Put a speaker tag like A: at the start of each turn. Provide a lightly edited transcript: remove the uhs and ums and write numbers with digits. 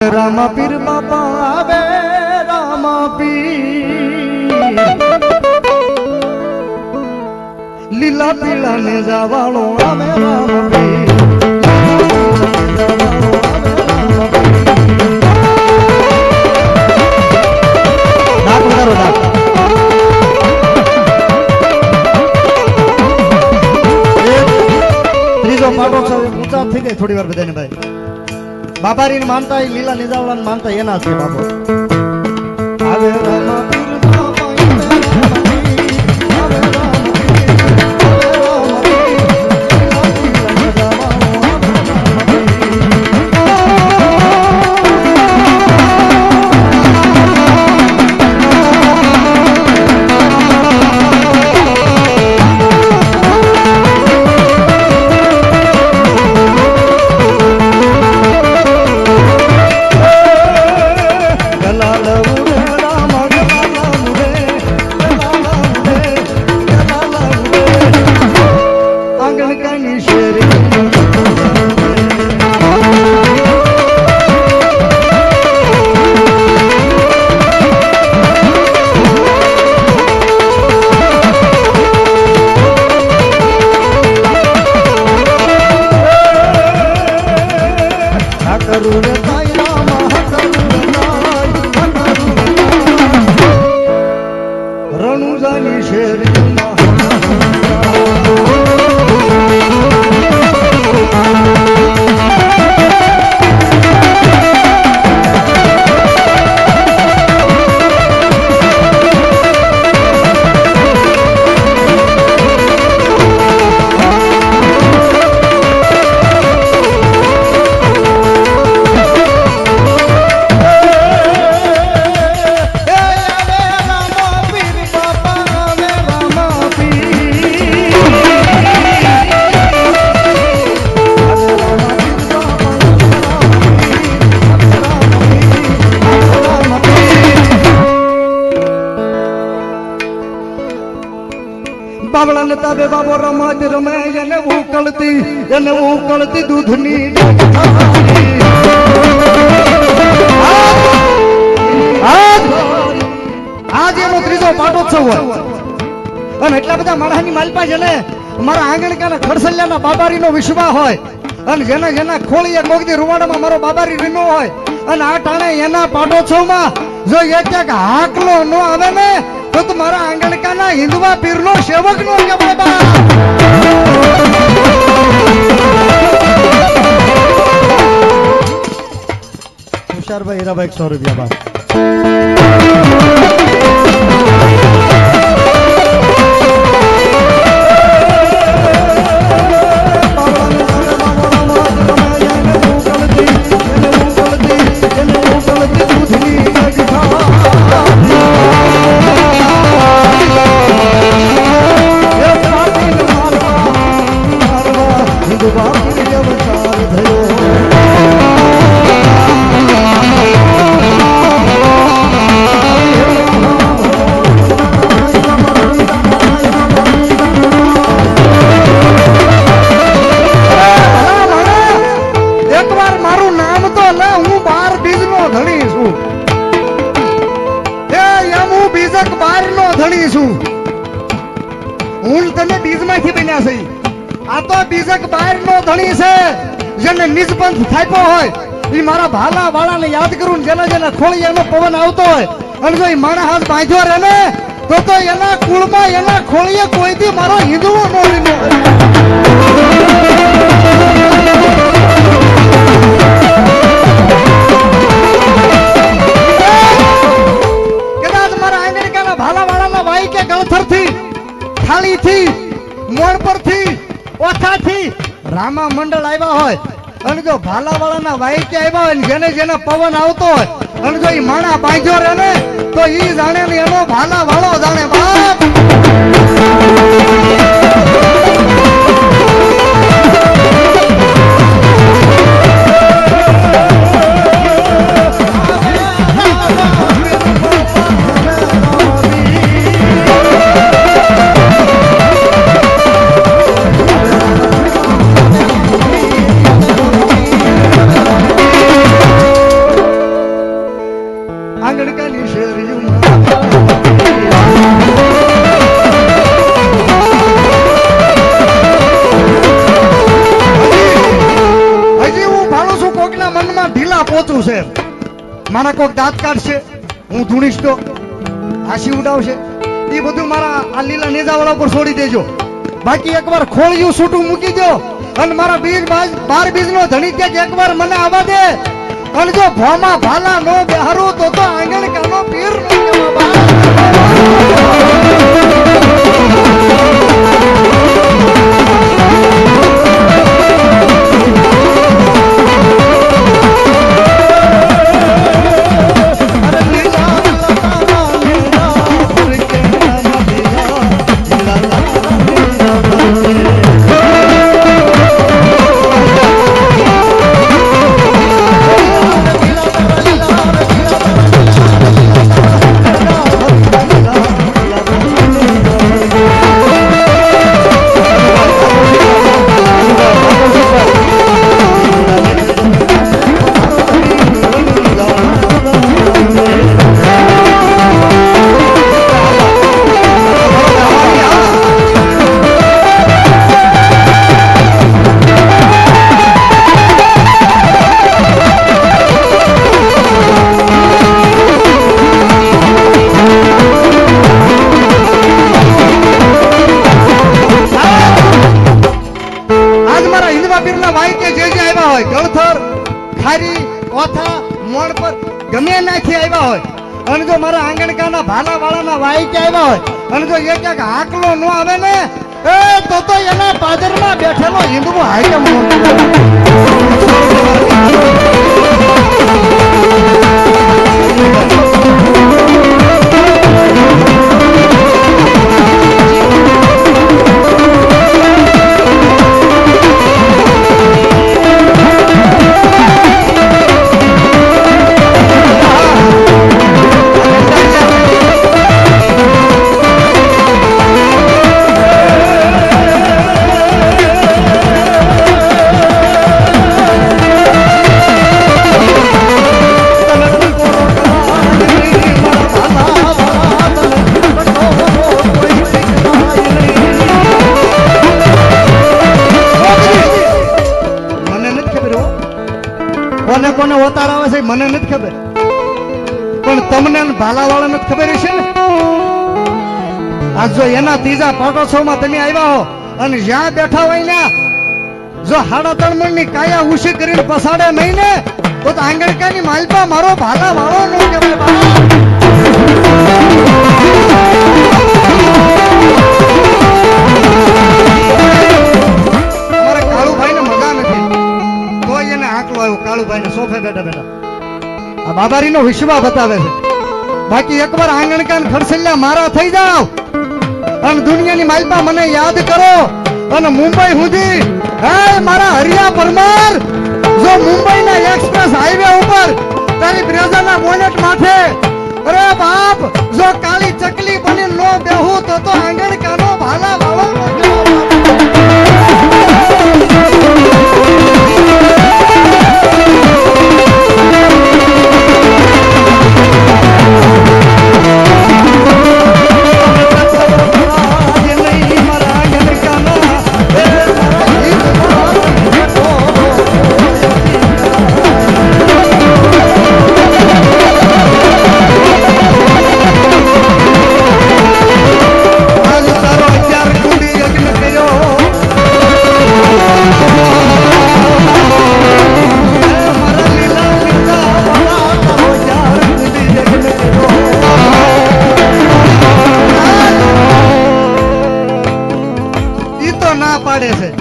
A: रामा पीर बापा आवे रामा पीर लीला पीला ने जावालो आवे रामा पीर ત્રીજો પાટો છે ઊંચા થઈ ગઈ થોડી વાર બધાને ભાઈ બાબારીને માનતા લીલા નિજાવલાને માનતા એના છે બાબો આવે રામા પીર બાપા આવે રામા રણુજાની શેરીમાં બાબલા નતા બે બાબો રમત રમે એને ઉકળતી દૂધની આજે એનો ત્રીજો પાટોત્સવ હોય અને એટલા બધા માણસની માલપા છે ને મારા આંગણકાના ખડસલિયાના બાબારીનો વિશ્વાસ હોય અને જેના ખોળીએ કોકદી રૂવાડામાં મારો બાબારી રીનો હોય અને આ ટાણે એના પાટોત્સવમાં જો એક હાકલો ન આવે ને તો મારા આંગણકાના હિન્દુવા પીરનો સેવક નો કહેવાય બા હુશારભાઈ હીરાભાઈ 100 રૂપિયા બા હું તને બીજમાંથી બન્યા છે આ તો બીજક બહાર નો ધણી છે જેને નિષ્પંથ થાપ્યો હોય એ મારા ભાલા વાળાને યાદ કરું જેના ખોળી એનો પવન આવતો હોય અને જો એ માણા હાથ બાંધ્યો રહે ને તો એના કુળમાં એના ખોળીએ કોઈથી મારો હિન્દુઓ નો લીધો કદાચ મારા આંગણિકાના ભાલા વાળાના વાઈ કે ગળથરથી થાળીથી મોણ પરથી ઓછાથી રામા મંડળ આવ્યા હોય અને જો ભાલાવાળાના વાઈકે આવ્યા હોય જેને પવન આવતો હોય અને જો એ માણા બાંધ્યો રહે ને તો ઈ જાણે ને એનો ભાલા વાળો જાણે બાપ પોચું છે મારા કોક દાંત કાઢશે હું ધૂણીશ તો હાસી ઉડાવશે એ બધું મારા આ લીલા નેજાવાળા ઉપર છોડી દેજો બાકી એકવાર ખોળિયું છૂટું મૂકી દો અને મારા બીજ બાર બીજ નો ધણી ક્યાંક એકવાર મને આવવા દે અને જો ભોમાં ભાલા નો બેહારું તો આંગણ કાનો પીર નો કહેવા અને જો મારા આંગણકાના ભાલા વાળાના વાઈ કે આવ્યા હોય અને જો એક એક હાકલો નો આવે ને એ તો એના પાદરમાં બેઠેલો હિન્દુ હાઈકમ કોને ઓતાર આવે છે મને નથી ખબર પણ તમને ભાલાવાળા નથી ખબર હશે ને આજ જો એના ત્રીજા પાટોત્સવમાં તમે આવ્યા હો અને જ્યાં બેઠા હોય ને જો 3.5 મણની કાયા ઉછી કરીને પસાડે નહીં ને તો આંગણકાની માલપા મારો ભાલા વાળો નો કહેવાય અમારે કાળુભાઈ ને મજા નથી તો એને આંકલો આવ્યો કાળુભાઈ ને સોફે બેઠા બેઠા આ બાબારી નો વિશ્વાસ બતાવે છે બાકી એકવાર આંગણકાન ખડસલ્યા મારા થઈ જાવ અને દુનિયાની માલપા મને યાદ કરો અને મુંબઈ સુધી હે મારા હરિયા પરમાર જો મુંબઈના એક્સપ્રેસ હાઈવે ઉપર તારી બ્રેઝાના બોનેટ માથે અરે બાપ જો કાળી ચકલી બની નો બેહું તો આંગણકાનો ભાલા વાળો પાડે છે